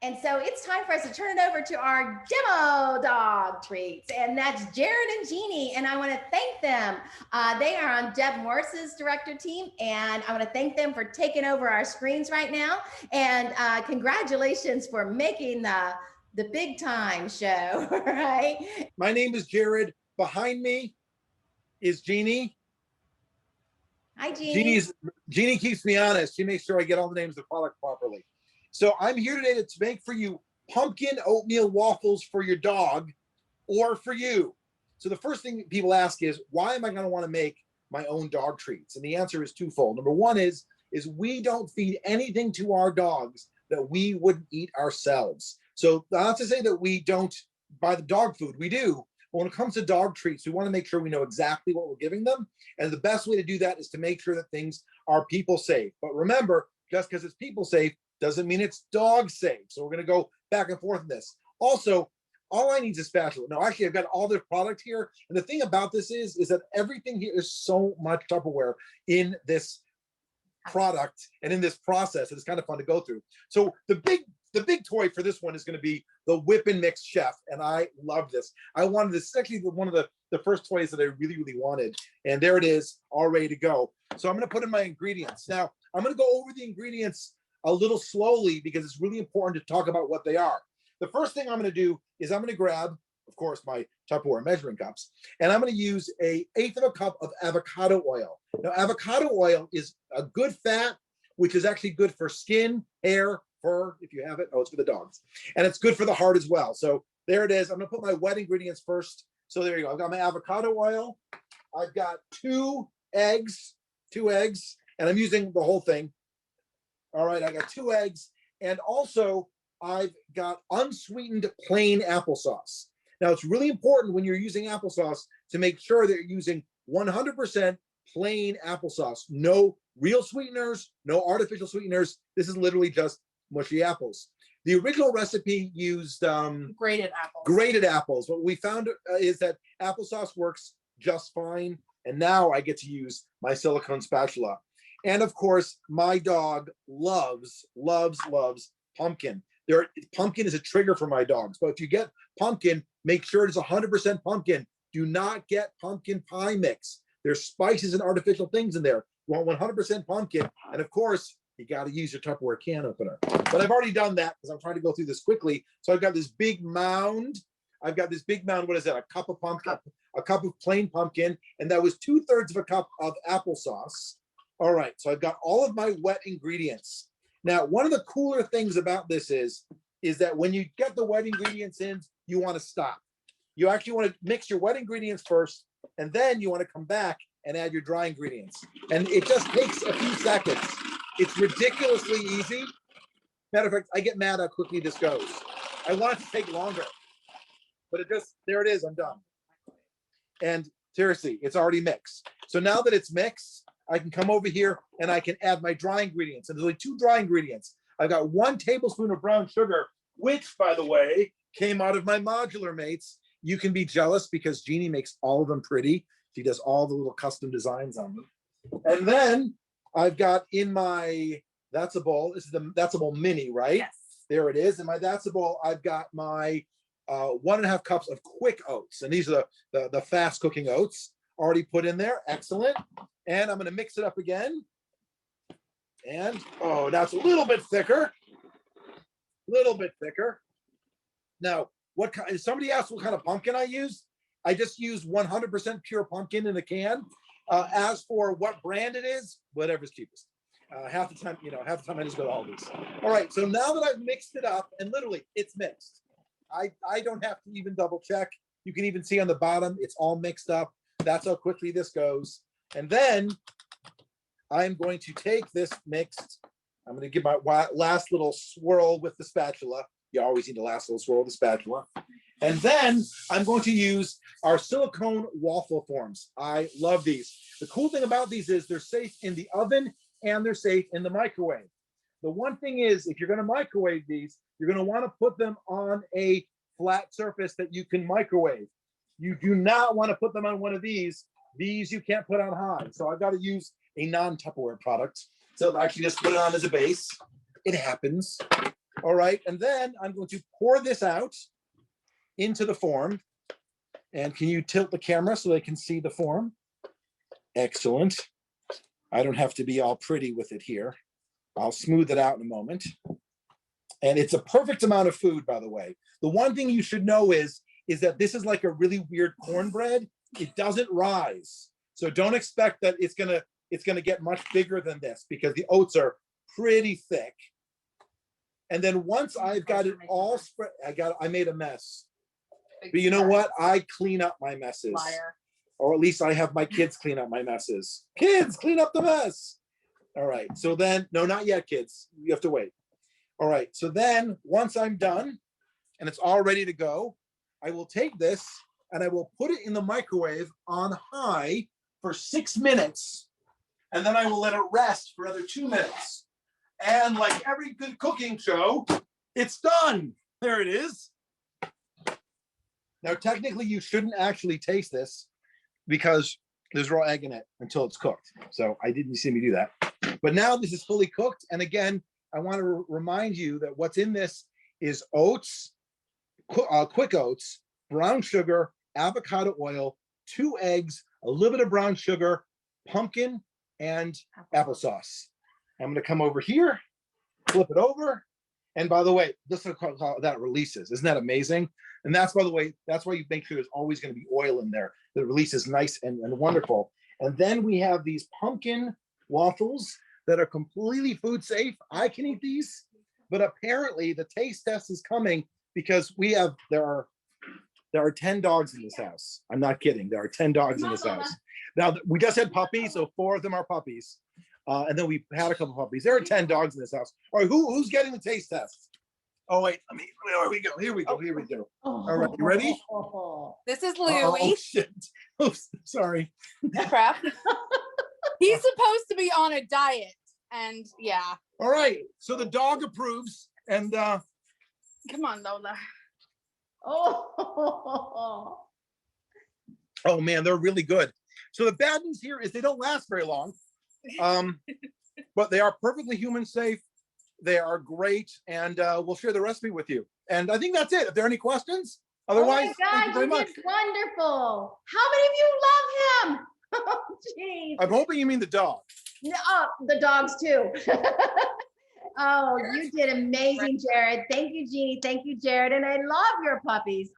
And so it's time for us to turn it over to our demo dog treats. And that's Jared and Jeannie. And I want to thank them. They are on Deb Morse's director team. And I want to thank them for taking over our screens right now. And congratulations for making the big time show, right? My name is Jared. Behind me is Jeannie. Hi, Jeannie. Jeannie keeps me honest. She makes sure I get all the names of the product properly. So I'm here today to make for you pumpkin oatmeal waffles for your dog or for you. So the first thing people ask is, why am I going to want to make my own dog treats? And the answer is twofold. Number one is we don't feed anything to our dogs that we wouldn't eat ourselves. So not to say that we don't buy the dog food, we do. But when it comes to dog treats, we want to make sure we know exactly what we're giving them. And the best way to do that is to make sure that things are people safe. But remember, just because it's people safe doesn't mean it's dog safe. So we're going to go back and forth in this. Also, all I need is a spatula. No, actually, I've got all this product here. And the thing about this is that everything here is so much Tupperware in this product and in this process. It's kind of fun to go through. So the big toy for this one is going to be the Whip and Mix Chef. And I love this. I wanted this. It's actually one of the first toys that I really, really wanted. And there it is, all ready to go. So I'm going to put in my ingredients. Now, I'm going to go over the ingredients a little slowly because it's really important to talk about what they are. The first thing I'm going to do is I'm going to grab, of course, my Tupperware measuring cups, and I'm going to use an eighth of a cup of avocado oil. Now, avocado oil is a good fat, which is actually good for skin, hair, fur, if you have it. Oh, it's for the dogs. And it's good for the heart as well. So there it is. I'm going to put my wet ingredients first. So there you go. I've got my avocado oil. I've got two eggs, and I'm using the whole thing. All right, I got 2 eggs, and also I've got unsweetened plain applesauce. Now, it's really important when you're using applesauce to make sure that you're using 100% plain applesauce. No real sweeteners, no artificial sweeteners. This is literally just mushy apples. The original recipe used grated apples. What we found is that applesauce works just fine, and now I get to use my silicone spatula. And of course, my dog loves pumpkin. Pumpkin is a trigger for my dogs. But if you get pumpkin, make sure it's 100% pumpkin. Do not get pumpkin pie mix. There's spices and artificial things in there. You want 100% pumpkin. And of course, you got to use your Tupperware can opener. But I've already done that because I'm trying to go through this quickly. So I've got this big mound. What is that? A cup of pumpkin, a cup of plain pumpkin. And that was 2/3 of a cup of applesauce. All right, so I've got all of my wet ingredients. Now, one of the cooler things about this is that when you get the wet ingredients in, you want to stop. You actually want to mix your wet ingredients first, and then you want to come back and add your dry ingredients. And it just takes a few seconds. It's ridiculously easy. Matter of fact, I get mad how quickly this goes. I want it to take longer, but there it is, I'm done. And seriously, it's already mixed. So now that it's mixed, I can come over here and I can add my dry ingredients. And there's only 2 dry ingredients. I've got 1 tablespoon of brown sugar, which, by the way, came out of my modular mates. You can be jealous because Jeannie makes all of them pretty. She does all the little custom designs on them. And then I've got in my, that's a bowl. This is that's a bowl mini, right? Yes. There it is. In my that's a bowl, I've got my 1.5 cups of quick oats. And these are the fast cooking oats already put in there. Excellent. And I'm going to mix it up again. And, oh, that's a little bit thicker. Now, somebody asked what kind of pumpkin I use. I just use 100% pure pumpkin in a can. As for what brand it is, whatever's cheapest. Half the time I just go to Aldi's. All right, so now that I've mixed it up, and literally it's mixed. I don't have to even double check. You can even see on the bottom, it's all mixed up. That's how quickly this goes. And then I'm going to take this mixed, I'm going to give my last little swirl with the spatula. You always need the last little swirl with the spatula. And then I'm going to use our silicone waffle forms. I love these. The cool thing about these is they're safe in the oven and they're safe in the microwave. The one thing is, if you're going to microwave these, you're going to want to put them on a flat surface that you can microwave. You do not want to put them on one of these. These you can't put on high. So I've got to use a non-Tupperware product. So I actually just put it on as a base. It happens. All right, and then I'm going to pour this out into the form. And can you tilt the camera so they can see the form? Excellent. I don't have to be all pretty with it here. I'll smooth it out in a moment. And it's a perfect amount of food, by the way. The one thing you should know is that this is like a really weird cornbread. It doesn't rise. So don't expect that it's gonna get much bigger than this because the oats are pretty thick. And then once I've got it all spread, I made a mess. But you know what? I clean up my messes. Liar. Or at least I have my kids clean up my messes. Kids, clean up the mess. All right, so then, no, not yet, kids. You have to wait. All right, so then once I'm done and it's all ready to go, I will take this and I will put it in the microwave on high for 6 minutes. And then I will let it rest for another 2 minutes. And like every good cooking show, it's done. There it is. Now, technically, you shouldn't actually taste this because there's raw egg in it until it's cooked. So I didn't see me do that. But now this is fully cooked. And again, I want to remind you that what's in this is oats, quick oats, brown sugar, avocado oil, 2 eggs, a little bit of brown sugar, pumpkin, and applesauce. I'm going to come over here, flip it over. And by the way, this is how that releases. Isn't that amazing? And that's, by the way, that's why you make sure there's always going to be oil in there. The release is nice and wonderful. And then we have these pumpkin waffles that are completely food safe. I can eat these, but apparently the taste test is coming because there are 10 dogs in this house. I'm not kidding. There are 10 dogs in this house. Now, we just had puppies, so 4 of them are puppies. And then we had a couple puppies. There are 10 dogs in this house. All right, who's getting the taste test? Oh, wait, here we go. Here we go. All right, you ready? This is Oh, Louie. shit. Oops, sorry. Crap. He's supposed to be on a diet. And yeah. All right, so the dog approves. And Come on, Lola. Oh. oh, man, they're really good. So the bad news here is they don't last very long. But they are perfectly human safe. They are great, and we'll share the recipe with you. And I think that's it. If there are any questions, otherwise, oh my thank you God, very you much. did wonderful. How many of you love him? Oh, geez. I'm hoping you mean the dog. No, the dogs too. Oh, you did amazing, Jared. Thank you, Jeannie. Thank you, Jared. And I love your puppies.